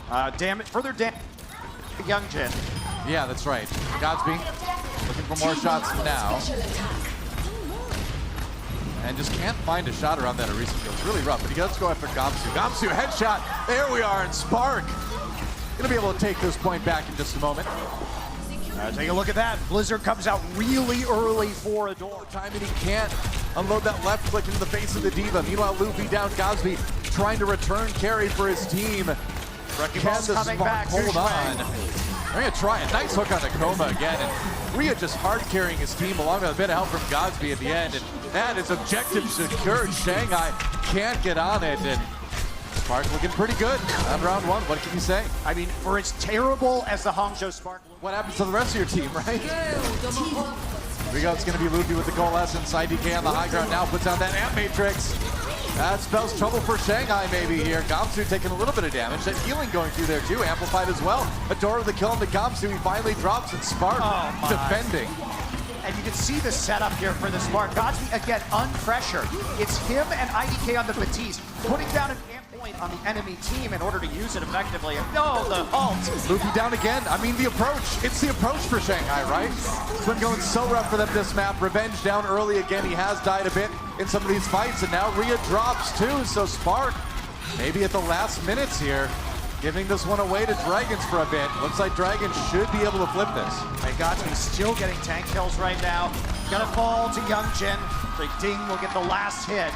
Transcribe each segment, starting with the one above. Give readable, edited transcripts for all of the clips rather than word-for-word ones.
Further damage. Youngjin. Yeah, that's right. Godsby looking for more shots now. And just can't find a shot around that Arisa field. It's really rough, but he does go after Gamsu. Gamsu, headshot. There we are, and Spark gonna be able to take this point back in just a moment. Take a look at that. Blizzard comes out really early for Adore. Time and he can't unload that left click into the face of the Diva. Meanwhile, Luffy down Godsby trying to return carry for his team. Can the Spark hold on? They're gonna try a nice hook on Akoma again, and Rhea just hard carrying his team along with a bit of help from Godsby at the end, and that is objective secured. Shanghai can't get on it, and Spark looking pretty good on round one. What can you say? I mean, for as terrible as the Hangzhou Spark. What happens to the rest of your team, right? Here we go. It's going to be Luffy with the coalescence. IDK on the high ground now puts down that Amp Matrix. That spells trouble for Shanghai maybe here. Gamsu taking a little bit of damage. That healing going through there too, amplified as well. Adora with the kill on the Gamsu. He finally drops, and Spark defending. And you can see the setup here for the Spark. Godsby, again, unpressured. It's him and IDK on the Batiste, putting down an amp point on the enemy team in order to use it effectively. And no, the ult. Luffy down again. I mean, the approach. It's the approach for Shanghai, right? It's been going so rough for them this map. Revenge down early again. He has died a bit in some of these fights, and now Rhea drops too. So Spark, maybe at the last minutes here, giving this one away to Dragons for a bit. Looks like Dragons should be able to flip this. And Godsby still getting tank kills right now. Gonna fall to Youngjin. The Ding will get the last hit.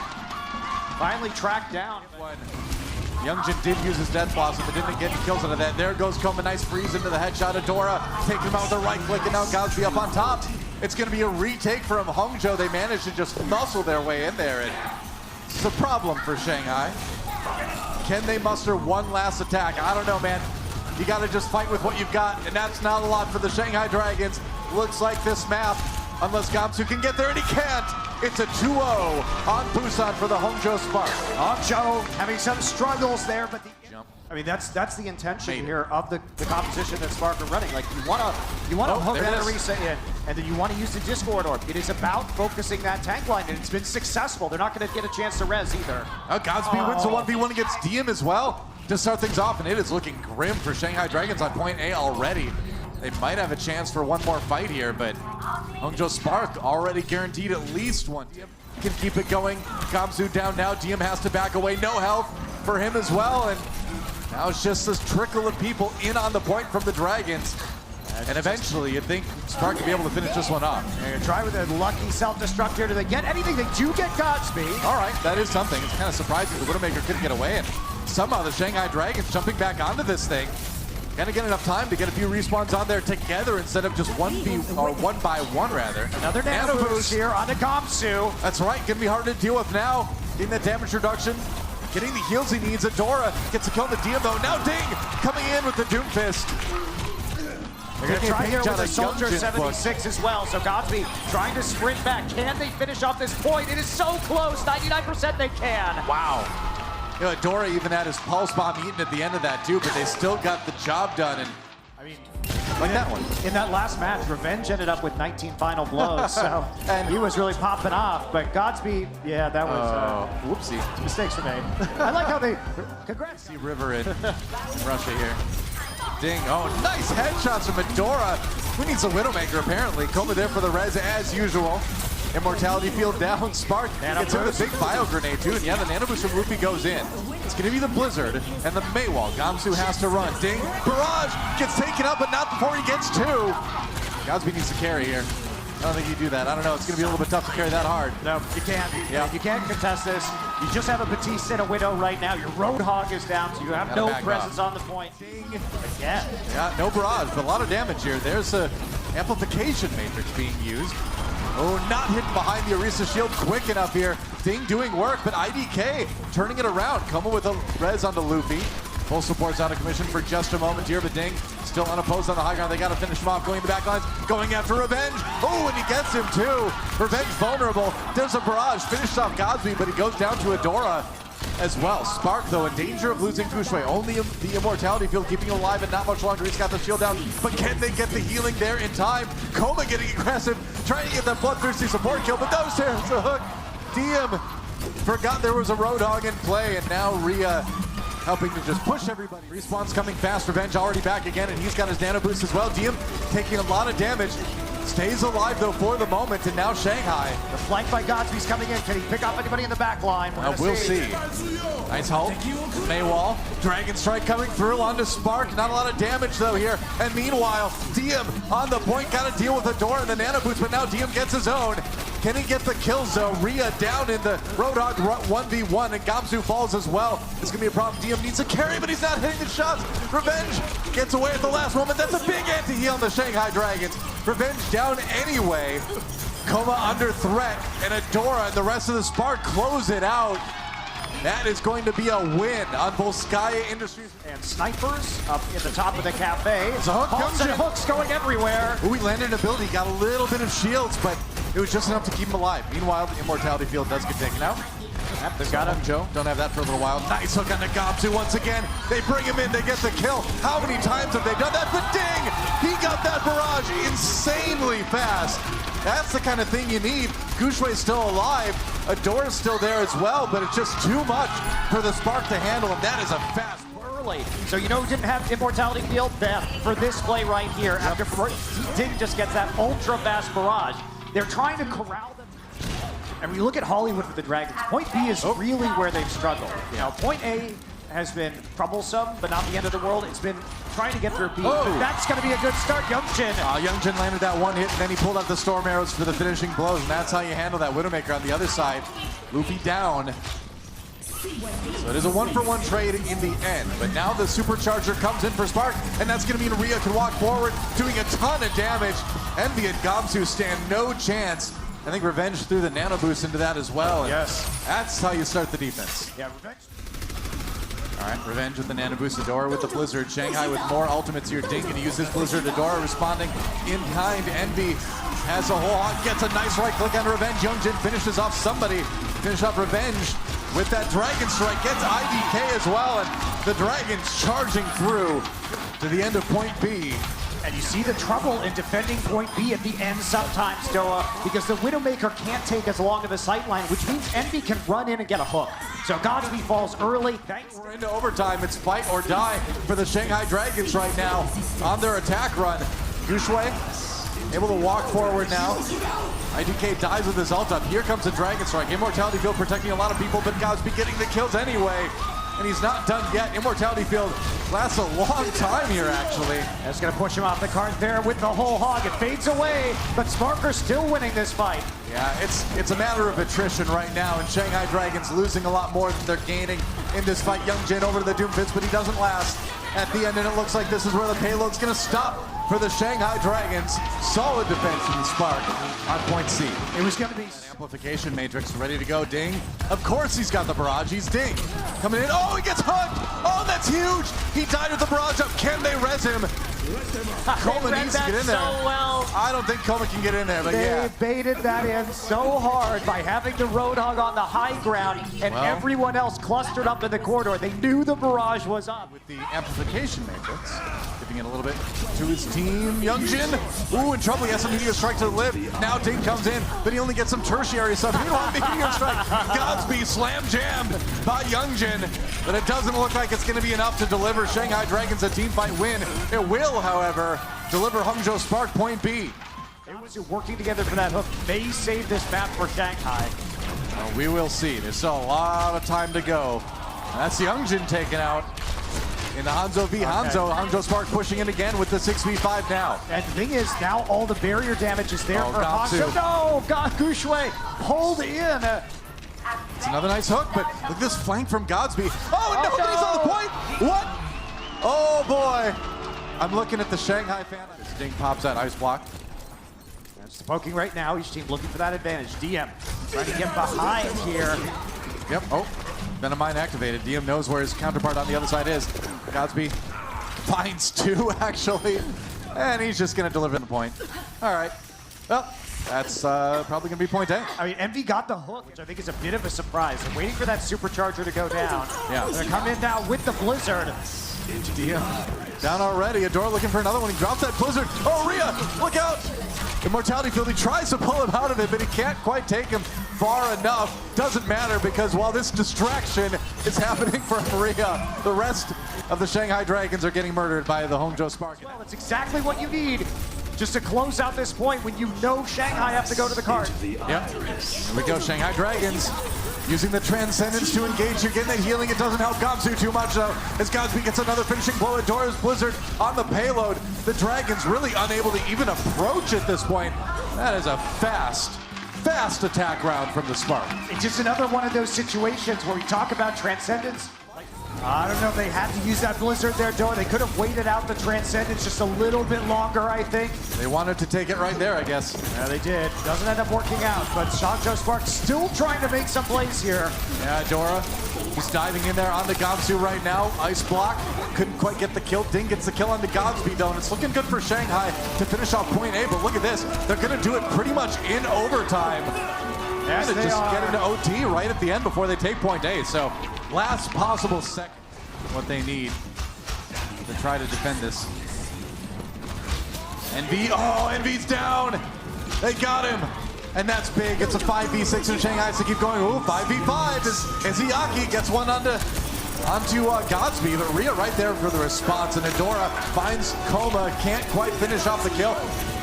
Finally tracked down. Youngjin did use his Death Blossom, but didn't get any kills out of that. There goes Koma, nice freeze into the headshot. Adora taking him out with the right click, and now Godsby up on top. It's gonna be a retake from Hangzhou. They managed to just muscle their way in there, and it's a problem for Shanghai. Can they muster one last attack? I don't know, man. You got to just fight with what you've got, and that's not a lot for the Shanghai Dragons. Looks like this map, unless Gamsu can get there, and he can't. It's a 2-0 on Busan for the Hangzhou Spark. Hangzhou having some struggles there, but the jump. I mean, that's the intention here of the competition that Spark are running. Like, you wanna hook that Arisa in, and then you want to use the Discord Orb. It is about focusing that tank line, and it's been successful. They're not going to get a chance to res either. Godsby wins a 1v1 against DM as well to start things off, and it is looking grim for Shanghai Dragons on point A already. They might have a chance for one more fight here, but Hangzhou Spark already guaranteed at least one. Can keep it going. Gamsu down now. DM has to back away. No health for him as well, and now it's just this trickle of people in on the point from the Dragons. And eventually, you'd think Spark could be able to finish this one off. They're gonna try with a lucky self-destruct here. Do they get anything? They do get Godsby. All right, that is something. It's kind of surprising the Widowmaker couldn't get away, and somehow the Shanghai Dragons jumping back onto this thing. Gonna get enough time to get a few respawns on there together instead of just one by one rather. Another nano boost here on the Gamsu. That's right, gonna be hard to deal with now. Getting that damage reduction, getting the heals he needs. Adora gets a kill on the DM though. Now Ding coming in with the Doomfist. They're going to try here with the Soldier 76 as well. So Godsby trying to sprint back. Can they finish off this point? It is so close. 99% they can. Wow. You know, Adora even had his pulse bomb eaten at the end of that too, but they still got the job done. And I mean, like that one. In that last match, Revenge ended up with 19 final blows. So and he was really popping off. But Godsby, yeah, that was whoopsie. Mistakes were made. I like how they congrats. See River in Russia here. Ding. Oh, nice headshots from Adora. Who needs a Widowmaker, apparently? Koma there for the res as usual. Immortality field down. Spark gets him with a big bio grenade, too. And yeah, the nano boost from Luffy goes in. It's going to be the Blizzard and the Maywall. Gamsu has to run. Ding. Barrage gets taken out, but not before he gets two. Godsby needs to carry here. I don't think you do that. I don't know. It's going to be a little bit tough to carry that hard. No, you can't. Yeah. You can't contest this. You just have a Batiste and a Widow right now. Your Roadhog is down, so you have no presence on the point. Ding again. Yeah, no barrage, but a lot of damage here. There's a amplification matrix being used. Oh, not hitting behind the Arisa shield quick enough here. Ding doing work, but IDK turning it around. Coming with a res onto Luffy. Full support's out of commission for just a moment here, but Ding still unopposed on the high ground. They got to finish him off, going in the back lines, going after Revenge. Oh, and he gets him too. Revenge vulnerable. There's a barrage, finished off Godsby, but he goes down to Adora as well. Spark, though, in danger of losing Kushui. Only the immortality field keeping him alive, and not much longer. He's got the shield down, but can they get the healing there in time? Koma getting aggressive, trying to get that bloodthirsty support kill, but those there's a hook. DM forgot there was a Roadhog in play, and now Rhea helping to just push everybody. Respawn's coming fast. Revenge already back again, and he's got his nano boost as well. Diem taking a lot of damage. Stays alive, though, for the moment, and now Shanghai. The flank by Godsby's coming in. Can he pick up anybody in the back line? We'll see. Nice hold. Maywall. Dragon Strike coming through onto Spark. Not a lot of damage, though, here. And meanwhile, Diem on the point. Got to deal with the door and the nano boost, but now Diem gets his own. Can he get the kills, though? Rhea down in the Roadhog 1v1, and Gamsu falls as well. It's going to be a problem. Diem needs a carry, but he's not hitting the shots. Revenge gets away at the last moment. That's a big anti-heal on the Shanghai Dragons. Revenge down anyway. Coma under threat, and Adora and the rest of the Spark close it out. That is going to be a win on Volskaya Industries. And snipers up in the top of the cafe. It's a hook. Halts and hooks going everywhere. Ooh, he landed an ability, got a little bit of shields, but it was just enough to keep him alive. Meanwhile, the immortality field does get taken out. Yep, they've got him. Joe, don't have that for a little while. Nice hook on the Gamsu once again. They bring him in, they get the kill. How many times have they done that? The ding! He got that barrage insanely fast. That's the kind of thing you need. Gushway's still alive. Adora's still there as well, but it's just too much for the Spark to handle him. That is a fast early. So you know who didn't have immortality field? Beth for this play right here. After he didn't just get that ultra fast barrage. They're trying to corral them. And when you look at Hollywood with the Dragons, point B is really where they've struggled. You know, point A has been troublesome, but not the end of the world. It's been trying to get through B. But that's going to be a good start, Youngjin. Youngjin landed that one hit, and then he pulled out the Storm Arrows for the finishing blows, and that's how you handle that Widowmaker on the other side. Luffy down. So it is a one-for-one trade in the end, but now the Supercharger comes in for Spark, and that's going to mean Rhea can walk forward, doing a ton of damage. Envy and Gamsu stand no chance. I think Revenge threw the nano boost into that as well. Yes. That's how you start the defense. Yeah, Revenge. All right, Revenge with the nano boost, Adora with the Blizzard. Shanghai with more ultimates here. Dink going to use his Blizzard. Adora responding in kind. Envy has a whole lot, gets a nice right click on Revenge. Youngjin finishes off somebody. Finish off Revenge with that Dragon Strike. Gets IDK as well, and the Dragons charging through to the end of point B. And you see the trouble in defending point B at the end sometimes, Doa, because the Widowmaker can't take as long of a sightline, which means Envy can run in and get a hook. So Godsby falls early. We're into overtime. It's fight or die for the Shanghai Dragons right now on their attack run. Gushway able to walk forward now. IDK dies with his ult up. Here comes the Dragon Strike. Immortality Field protecting a lot of people, but Godsby getting the kills anyway. And he's not done yet. Immortality Field lasts a long time here, actually. That's going to push him off the card there with the whole hog. It fades away, but Sparker's still winning this fight. Yeah, it's a matter of attrition right now, and Shanghai Dragons losing a lot more than they're gaining in this fight. Youngjin over to the Doomfist, but he doesn't last at the end, and it looks like this is where the payload's going to stop for the Shanghai Dragons. Solid defense from the Spark on point C. It was going to be Amplification Matrix ready to go. Ding. Of course he's got the barrage. He's Ding. Coming in. Oh, he gets hugged. Oh, that's huge. He died with the barrage up. Can they res him? Coma needs to get in there. So well. I don't think Coma can get in there, but they baited that in so hard by having the Roadhog on the high ground and everyone else clustered up in the corridor. They knew the barrage was up. With the Amplification Matrix, giving it a little bit to his team. Youngjin, ooh, in trouble. He has some Meteor Strike to live. Now Ding comes in, but he only gets some tertiary stuff. Meanwhile, Meteor Strike, Godsby slam jammed by Youngjin, but it doesn't look like it's going to be enough to deliver Shanghai Dragons a team fight win. It will, however, deliver Hangzhou Spark point B. It was working together for that hook. May save this map for Shanghai. Well, we will see. There's still a lot of time to go. That's Youngjin taken out in the Hangzhou v Hangzhou. Hangzhou Spark pushing in again with the 6v5 now. And the thing is, now all the barrier damage is there for Gamsu. Hangzhou. No, Gushway pulled in. It's another nice hook, but look at this flank from Godsby. Oh, no, he's on the point. What? Oh, boy. I'm looking at the Shanghai fan. This Ding pops that ice block. That's the poking right now. Each team looking for that advantage. Diem trying to get behind here. Yep. Oh, Venomine activated. Diem knows where his counterpart on the other side is. Godsby finds two, actually. And he's just going to deliver the point. All right. Well, that's probably going to be point A. I mean, Envy got the hook, which I think is a bit of a surprise. They're waiting for that Supercharger to go down. Yeah. They're going to come in now with the Blizzard. Diem down already. Adora looking for another one. He drops that Blizzard. Oh, Rhea, look out. Immortality Field, he tries to pull him out of it, but he can't quite take him far enough. Doesn't matter because while this distraction is happening for Maria, the rest of the Shanghai Dragons are getting murdered by the Hangzhou Spark. Well, it's exactly what you need just to close out this point when you know Shanghai have to go to the card. Yep. Here we go, Shanghai Dragons. Using the Transcendence to engage. You're getting that healing. It doesn't help Gamsu too much, though, as Godspeed gets another finishing blow. Adora's Blizzard on the payload. The Dragons really unable to even approach at this point. That is a fast attack round from the Spark. It's just another one of those situations where we talk about Transcendence. I don't know if they had to use that Blizzard there, Dora. They could have waited out the Transcendence just a little bit longer, I think. They wanted to take it right there, I guess. Yeah, they did. Doesn't end up working out, but Hangzhou Spark still trying to make some plays here. Yeah, Dora, he's diving in there on the Gamsu right now. Ice block, couldn't quite get the kill. Ding gets the kill on the Godspeed, though, and it's looking good for Shanghai to finish off point A, but look at this. They're going to do it pretty much in overtime. Yes, and they just are. get into OT right at the end before they take point A. So last possible second, what they need to try to defend this. Envy's down. They got him. And that's big. It's a 5v6 in Shanghai to keep going. Ooh, 5v5 as Iaki gets one onto Godspeed. But Rhea right there for the response. And Adora finds Coma. Can't quite finish off the kill.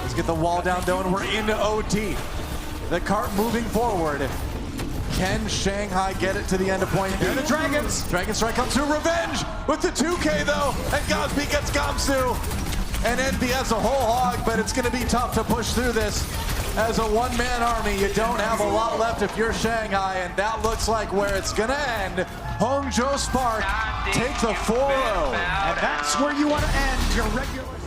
Let's get the wall down, though, and we're into OT. The cart moving forward. Can Shanghai get it to the end of point B? Here the Dragons. Dragon Strike comes through. Revenge with the 2K, though. And Godspeed gets Gamsu. And Envy has a whole hog, but it's going to be tough to push through this. As a one-man army, you don't have a lot left if you're Shanghai, and that looks like where it's going to end. Hangzhou Spark take the 4-0. And that's where you want to end your regular...